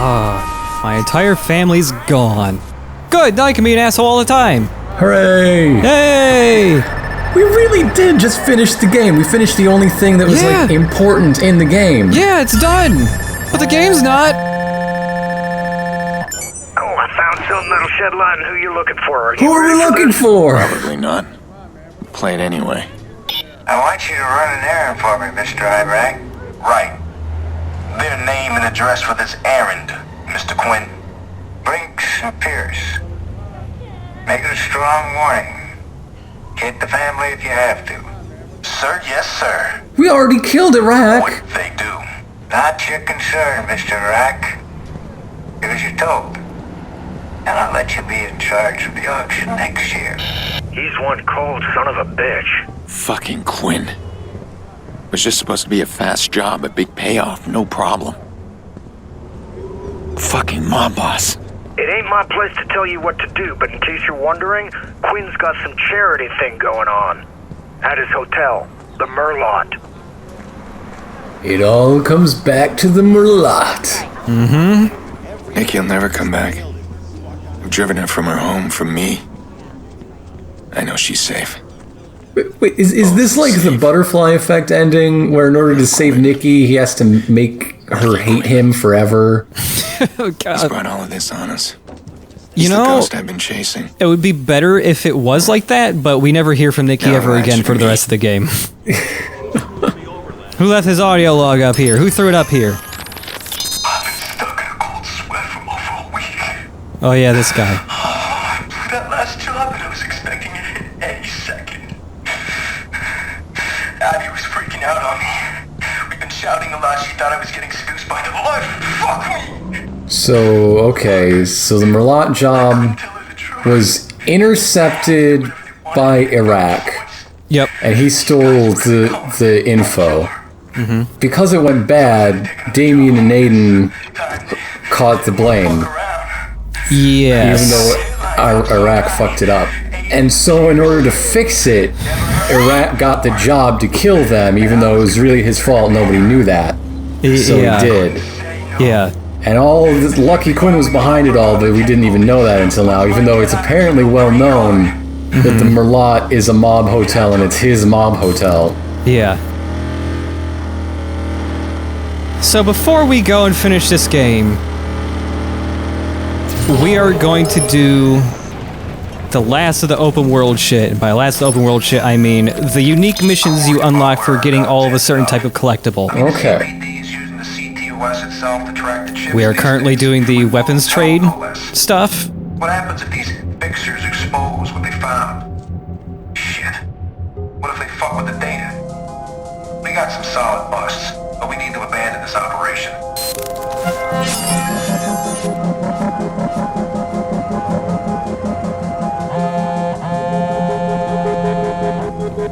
My entire family's gone. Good, now I can be an asshole all the time. Hooray! Hey! We really did just finish the game. We finished the only thing that was like important in the game. Yeah, it's done. But the game's not. Oh, I found something that'll shed light on who you're looking for. Who are we looking for? Probably not. Play it anyway. I want you to run an errand for me, Mr. Iraq. Right. Their name and address for this errand, Mr. Quinn. Brinks and Pierce. Make it a strong warning. Hit the family if you have to. Sir, yes, sir. We already killed Iraq. What they do. Not your concern, Mr. Iraq. Do as you're told. And I'll let you be in charge of the auction next year. He's one cold son of a bitch. Fucking Quinn. Was just supposed to be a fast job, a big payoff, no problem. Fucking mob boss. It ain't my place to tell you what to do, but in case you're wondering, Quinn's got some charity thing going on. At his hotel, the Merlot. It all comes back to the Merlot. Mm-hmm. Nicky will never come back. I've driven her from her home, from me. I know she's safe. Wait, is this like the butterfly effect ending, where in order to save Nicky, he has to make her hate him forever? Oh, God. He's brought all of this on us. You He's the know, ghost I've been chasing. it would be better if it was like that, but we never hear from Nicky ever again for the rest of the game. Who left his audio log up here? Who threw it up here? I've been stuck in a cold sweat for over a week. Oh yeah, this guy. That last job that I was expecting to hit any second. Abby was freaking out on me. We've been shouting a lot. She thought I was getting seduced by the blood. Fuck me! So, okay, so the Merlot job was intercepted by Iraq, Yep. and he stole the info. Mm-hmm. Because it went bad, Damien and Aiden caught the blame, Yes. even though Iraq fucked it up. And so in order to fix it, Iraq got the job to kill them, even though it was really his fault. Nobody knew that. So yeah. he did. Yeah. And all of this, Lucky Quinn was behind it all, but we didn't even know that until now, even though it's apparently well known that the Merlot is a mob hotel and it's his mob hotel. Yeah. So before we go and finish this game, we are going to do the last of the open world shit. And by last of the open world shit, I mean the unique missions you unlock for getting all of a certain type of collectible. Okay. We are currently doing the weapons trade stuff. What happens if these fixers expose what they found? Shit. What if they fuck with the data? We got some solid busts, but we need to abandon this operation.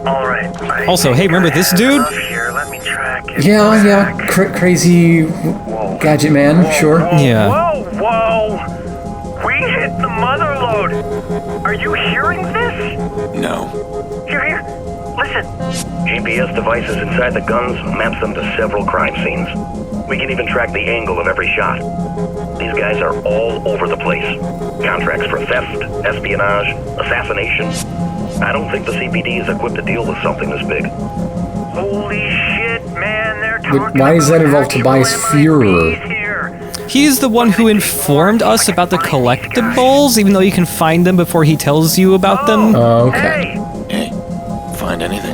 All right. Also, hey, remember this dude? Here, let me track it Yeah, back. Crazy gadget man, sure. Yeah. Whoa! We hit the mother load! Are you hearing this? No. Here. Listen. GPS devices inside the guns maps them to several crime scenes. We can even track the angle of every shot. These guys are all over the place. Contracts for theft, espionage, assassination. I don't think the CPD is equipped to deal with something this big. Holy shit, man, they're talking Why is that about involved Tobias actual Fuhrer? MIBs here. He's the one who informed us about the collectibles, even though you can find them before he tells you about them. Oh, okay. Hey, find anything?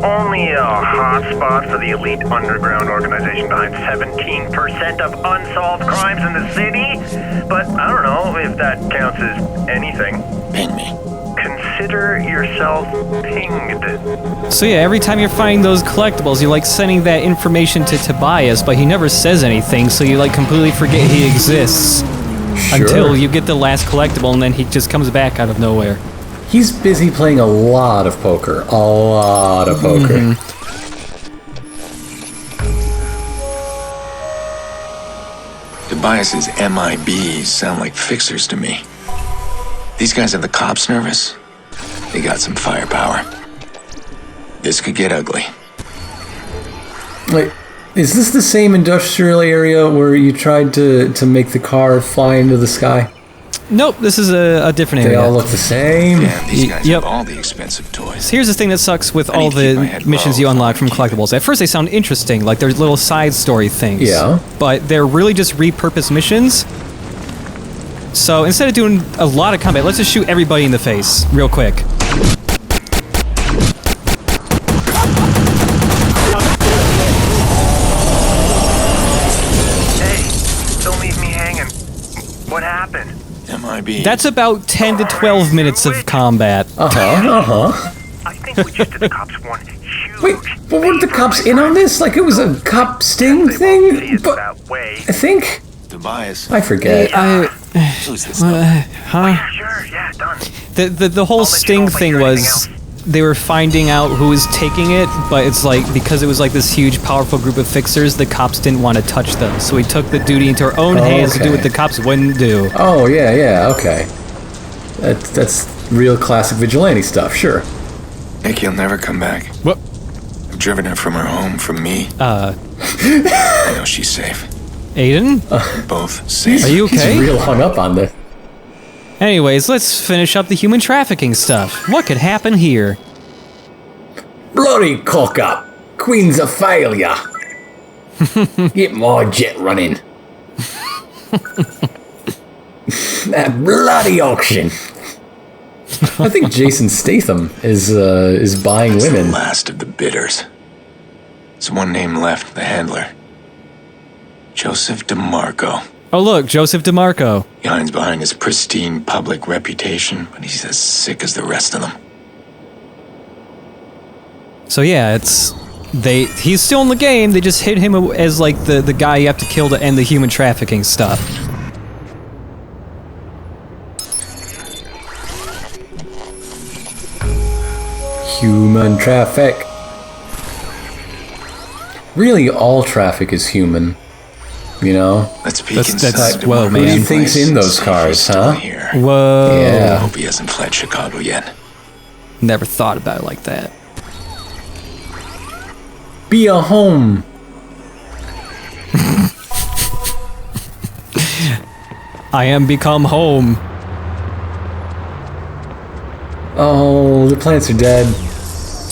Only a hotspot for the elite underground organization behind 17% of unsolved crimes in the city. But I don't know if that counts as anything. Ping me. Consider yourself pinged. So yeah, every time you're finding those collectibles, you're like sending that information to Tobias, but he never says anything, so you like completely forget he exists. Sure. Until you get the last collectible, and then he just comes back out of nowhere. He's busy playing a lot of poker. A lot of poker. Tobias's MIBs sound like fixers to me. These guys have the cops nervous. They got some firepower. This could get ugly. Wait, Is this the same industrial area where you tried to make the car fly into the sky? Nope, this is a different area. They all look the same. Damn, these guys Yep. have all the expensive toys. So here's the thing that sucks with I need all to keep my the head missions low you if I unlock wanna from keep collectibles. At first they sound interesting, like they're little side story things. Yeah. But they're really just repurposed missions. So instead of doing a lot of combat, let's just shoot everybody in the face real quick. Hey, don't leave me hanging. What happened? MIB. That's about 10 to 12 minutes of combat. I think we just did the cops one huge... Wait, but weren't the cops in on this? Like it was a cop sting thing? But that way. I think... Tobias. I forget. Who's this guy? Huh? Sure, yeah, done. The whole I'll let you Sting know if I thing hear anything was they were finding out who was taking it, but it's like because it was like this huge, powerful group of fixers, the cops didn't want to touch them. So we took the duty into our own hands to do what the cops wouldn't do. Oh, yeah, okay. That's real classic vigilante stuff, sure. Nicky will never come back. What? I've driven her from her home, from me. I know she's safe. Aiden? Both safe. Are you okay? He's real hung up on this. Anyways, let's finish up the human trafficking stuff. What could happen here? Bloody cock up. Queen's a failure. Get my jet running. That bloody auction. I think Jason Statham is buying That's women. the last of the bidders. There's one name left, the handler. Joseph DeMarco. Oh look, Joseph DeMarco. He hides behind his pristine public reputation, but he's as sick as the rest of them. So yeah, he's still in the game, they just hit him as like the guy you have to kill to end the human trafficking stuff. Human traffic. Really, all traffic is human. You know? Let's peek That's- inside. whoa, DeMarco's man. Who do you think's place. in those See if cars, he's still huh? here. Whoa. I Yeah. hope he hasn't fled Chicago yet. Never thought about it like that. Be a home. I am become home. Oh, the plants are dead.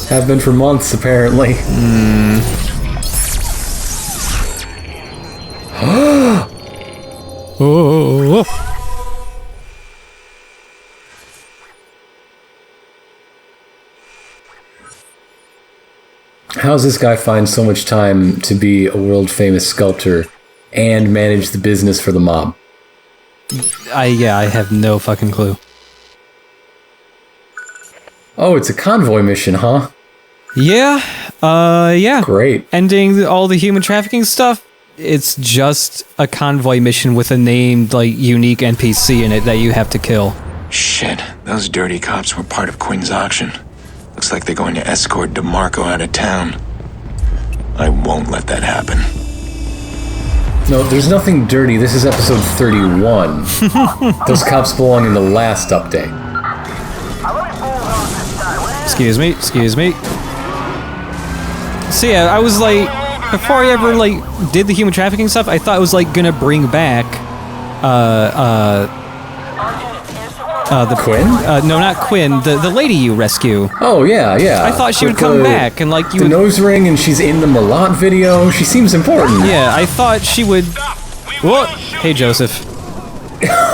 Have been for months, apparently. Oh. How's this guy find so much time to be a world-famous sculptor and manage the business for the mob? I have no fucking clue. Oh, it's a convoy mission, huh? Yeah, yeah. Great. Ending all the human trafficking stuff, it's just a convoy mission with a named, like, unique NPC in it that you have to kill. Shit, those dirty cops were part of Quinn's auction. Looks like they're going to escort DeMarco out of town. I won't let that happen. No, there's nothing dirty. This is episode 31. Those cops belong in the last update. Excuse me. So yeah, I was like, before I ever like did the human trafficking stuff, I thought it was like gonna bring back, the Quinn? no, not Quinn, the lady you rescue. Oh, yeah. I thought she would With come the- back and like you The would. nose ring, and she's in the Malott video. She seems important. Yeah, I thought she would. What? Hey, Joseph.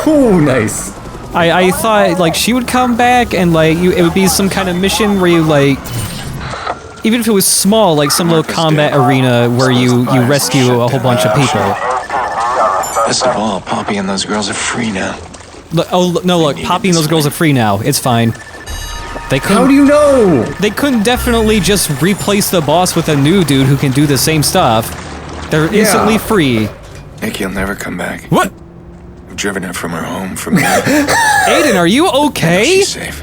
Oh, nice. I thought like she would come back and like it would be some kind of mission where you like, even if it was small, like some little combat arena where you rescue a whole bunch of people. Best of all, Poppy and those girls are free now. Look, look, Poppy and those girls are free now. It's fine. They couldn't. How do you know? They couldn't definitely just replace the boss with a new dude who can do the same stuff. They're instantly free. Nicky will never come back. What? I've driven her from her home, from me. Aiden, are you okay? She's safe.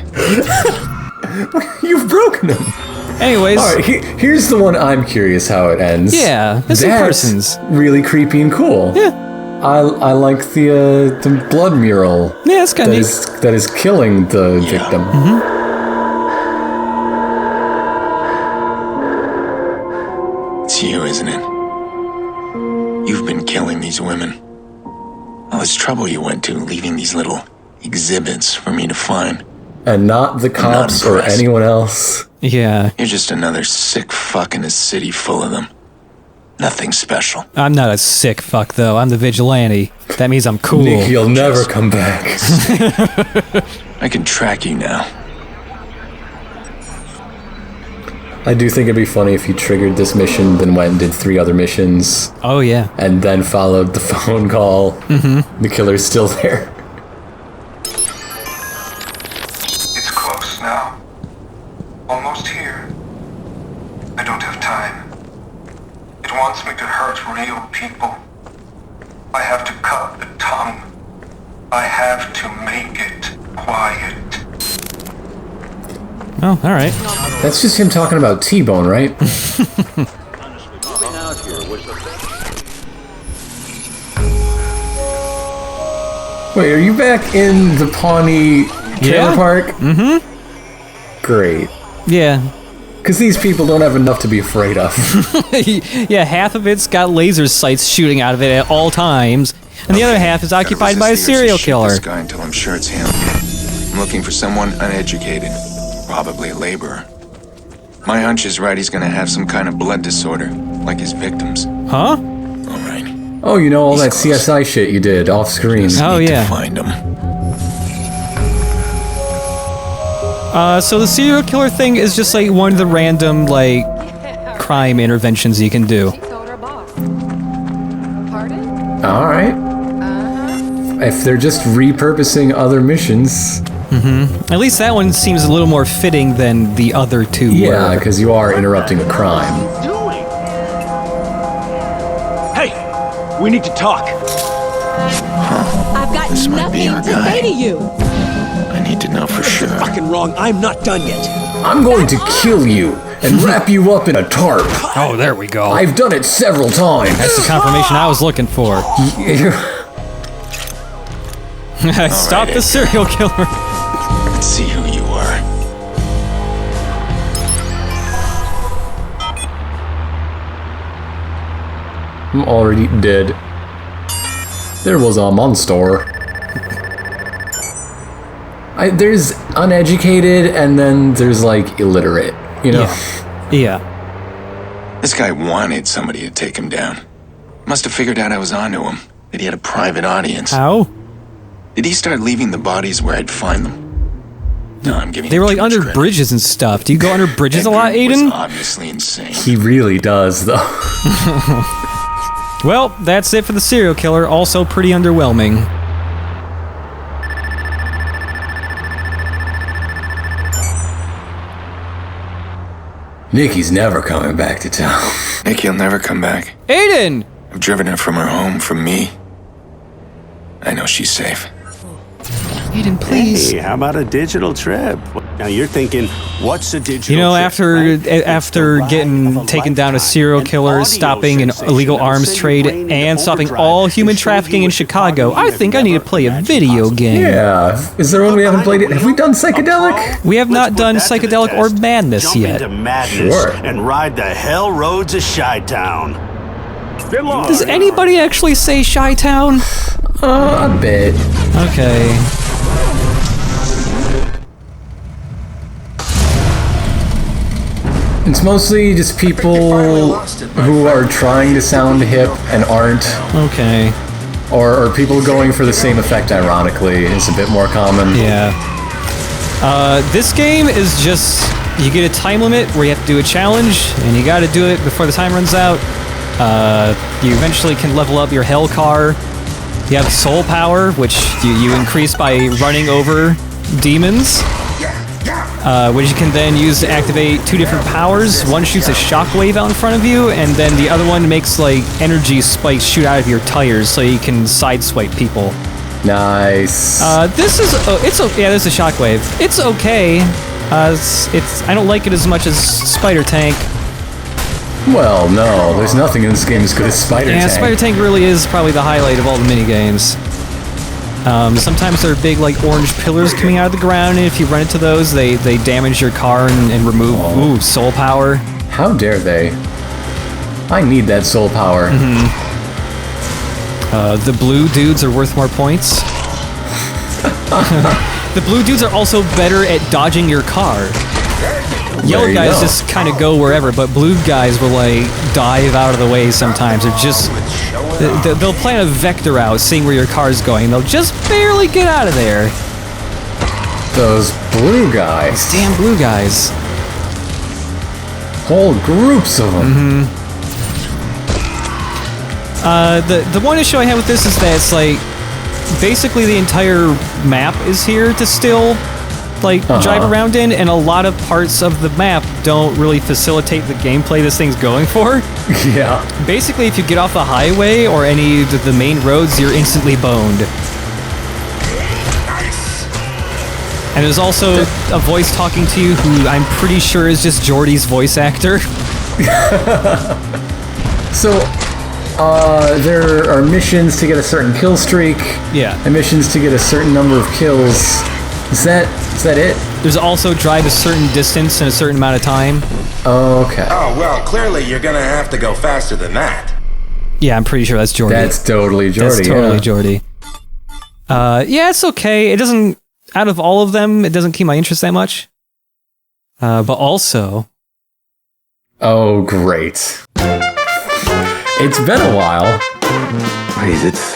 You've broken him. Anyways. All right, here's the one I'm curious how it ends. Yeah, it's in persons. Really creepy and cool. Yeah. I like the blood mural. Yeah, it's kind of neat. That is killing the victim. It's you, isn't it? You've been killing these women. All this trouble you went to, leaving these little exhibits for me to find. And not the cops or anyone else. Yeah. You're just another sick fuck in a city full of them. Nothing special. I'm not a sick fuck, though. I'm the vigilante. That means I'm cool. Nick, you'll never come back. I can track you now. I do think it'd be funny if you triggered this mission, then went and did 3 other missions, Oh, yeah. and then followed the phone call. Mm-hmm. The killer's still there. It's close now. Almost here. I don't have time. It wants me to hurt real people. I have to cut the tongue. I have to make it quiet. Oh, alright. That's just him talking about T-Bone, right? Wait, are you back in the Pawnee trailer park? Mm-hmm. Great. Yeah. Because these people don't have enough to be afraid of. Yeah, half of it's got laser sights shooting out of it at all times, and the other half is occupied by a serial killer. This guy until I'm sure it's him. I'm looking for someone uneducated, probably a laborer. My hunch is right. He's gonna have some kind of blood disorder, like his victims. Huh? All right. Oh, you know all that CSI shit you did off screen. Oh, Need yeah. to find him. So the serial killer thing is just like one of the random, like, crime interventions you can do. Pardon? Alright. If they're just repurposing other missions. At least that one seems a little more fitting than the other two Yeah, were. because you are interrupting a crime. Hey, we need to talk. I've got This might be nothing our to guy. say to you. I need to know for sure. Fucking wrong. I'm not done yet. I'm going to kill you and wrap you up in a tarp. Oh, there we go. I've done it several times. That's the confirmation I was looking for. Stop the serial killer. Let's see who you are. I'm already dead. There was a monster. There's uneducated and then there's like illiterate, you know? Yeah. This guy wanted somebody to take him down. Must have figured out I was onto him. That he had a private audience. How? Did he start leaving the bodies where I'd find them? No, I'm giving They him were too like much under credit. bridges and stuff. Do you go under bridges a lot, Edgar was Aiden? obviously insane. He really does, though. Well, that's it for the serial killer. Also pretty underwhelming. Nicky's never coming back to town. Nicky will never come back. Aiden! I've driven her from her home, from me. I know she's safe. Aiden, please. Hey, how about a digital trip? Now you're thinking, what's a digital You know, trip? after right? after It's the getting ride of a taken down a lifetime. serial An killer, audio stopping an sensation illegal that'll arms send your trade, brain into and stopping overdrive all and human show trafficking you in a Chicago, topography I you've think I need to never play a imagined video possible. game. Yeah. Is there one we haven't played it? Have we done psychedelic? We have not Let's put done that to the psychedelic or test. madness Jump yet. into madness Sure. and ride the hell roads of Chi-Town. Good luck. Does anybody actually say Chi-Town? A bit. Okay. It's mostly just people who are trying to sound hip and aren't, Okay. or people going for the same effect, ironically, is a bit more common. Yeah. This game is just, you get a time limit where you have to do a challenge, and you gotta do it before the time runs out. You eventually can level up your hell car. You have soul power, which you increase by running over demons, which you can then use to activate two different powers. One shoots a shockwave out in front of you, and then the other one makes like energy spikes shoot out of your tires so you can sideswipe people. Nice. This is yeah, this is a shockwave. It's okay. It's I don't like it as much as Spider Tank. Well, no, there's nothing in this game as good as Spider Yeah, Tank. Spider Tank really is probably the highlight of all the minigames. Sometimes there are big like orange pillars coming out of the ground, and if you run into those, they damage your car and remove soul power. How dare they? I need that soul power. The blue dudes are worth more points. The blue dudes are also better at dodging your car. Yellow guys just kind of go wherever, but blue guys will like dive out of the way sometimes, or just they'll plan a vector out, seeing where your car's going. They'll just barely get out of there. Those blue guys. Those damn blue guys. Whole groups of them. The one issue I have with this is that it's like basically the entire map is here to still drive around in, and a lot of parts of the map don't really facilitate the gameplay this thing's going for. Yeah. Basically, if you get off the highway or any of the main roads, you're instantly boned. And there's also a voice talking to you who I'm pretty sure is just Jordy's voice actor. So, there are missions to get a certain kill streak. Yeah. And missions to get a certain number of kills. Is that it? There's also drive a certain distance in a certain amount of time. Okay. Oh, well, clearly you're gonna have to go faster than that. Yeah, I'm pretty sure that's Jordy. That's totally Jordy. That's totally Jordy. Yeah, it's okay. It doesn't, out of all of them, it doesn't keep my interest that much. But also... Oh, great. It's been a while. Please, it's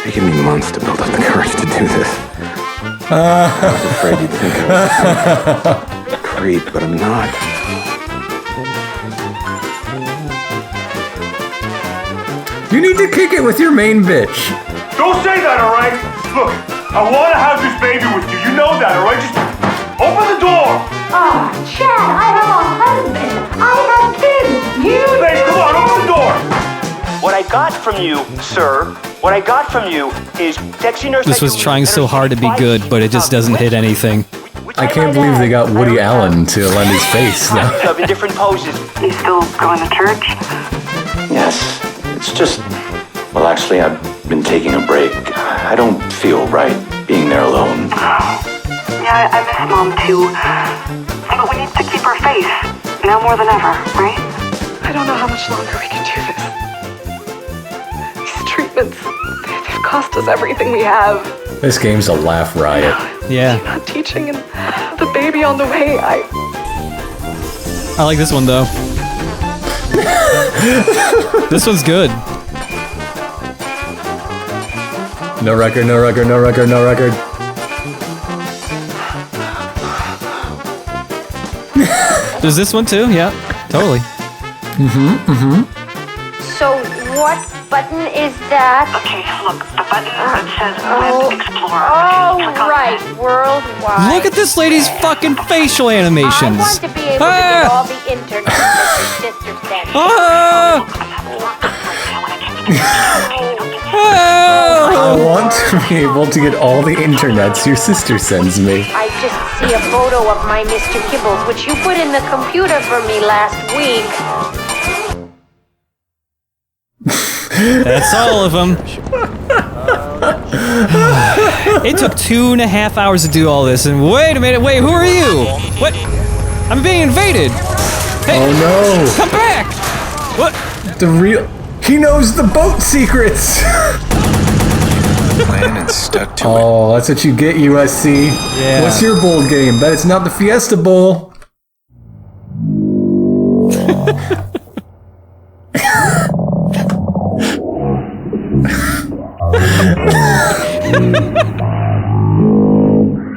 taken me months to build up the courage to do this. I was afraid you'd think I was a creep, but I'm not. You need to kick it with your main bitch. Don't say that, alright? Look, I want to have this baby with you. You know that, alright? Just open the door. Ah, Chad, I have a husband. I have kids. You Babe, come on, open the door. What I got from you, sir, what I got from you is Dexy Nurse. This was trying so hard to be good, but it just doesn't hit anything. I can't believe they got Woody Allen to lend his face. In different poses. You still going to church? Yes, it's just... Well, actually, I've been taking a break. I don't feel right being there alone. Yeah, I miss Mom too. But we need to keep her faith. Now more than ever, right? I don't know how much longer we can do this. These treatments, they've cost us everything we have. This game's a laugh riot. Yeah. Not teaching and the baby on the way, I like this one, though. This one's good. No record, no record, no record, no record. There's this one, too. Yeah, totally. So what button is that? Okay, look, the button that says Web Explorer. Oh, right, worldwide. Look at this lady's fucking facial animations. I want to be able to get all the internet that your sister sent me. I want to be able to get all the internets your sister sends me. I just see a photo of my Mr. Kibbles, which you put in the computer for me last week. That's all of them. It took 2.5 hours to do all this, and wait a minute, wait, who are you? What? I'm being invaded. Hey, oh no! Come back! What? The real... He knows the boat secrets! Plan and stuck to it. Oh, that's what you get, USC. Yeah. What's your bowl game? Bet it's not the Fiesta Bowl.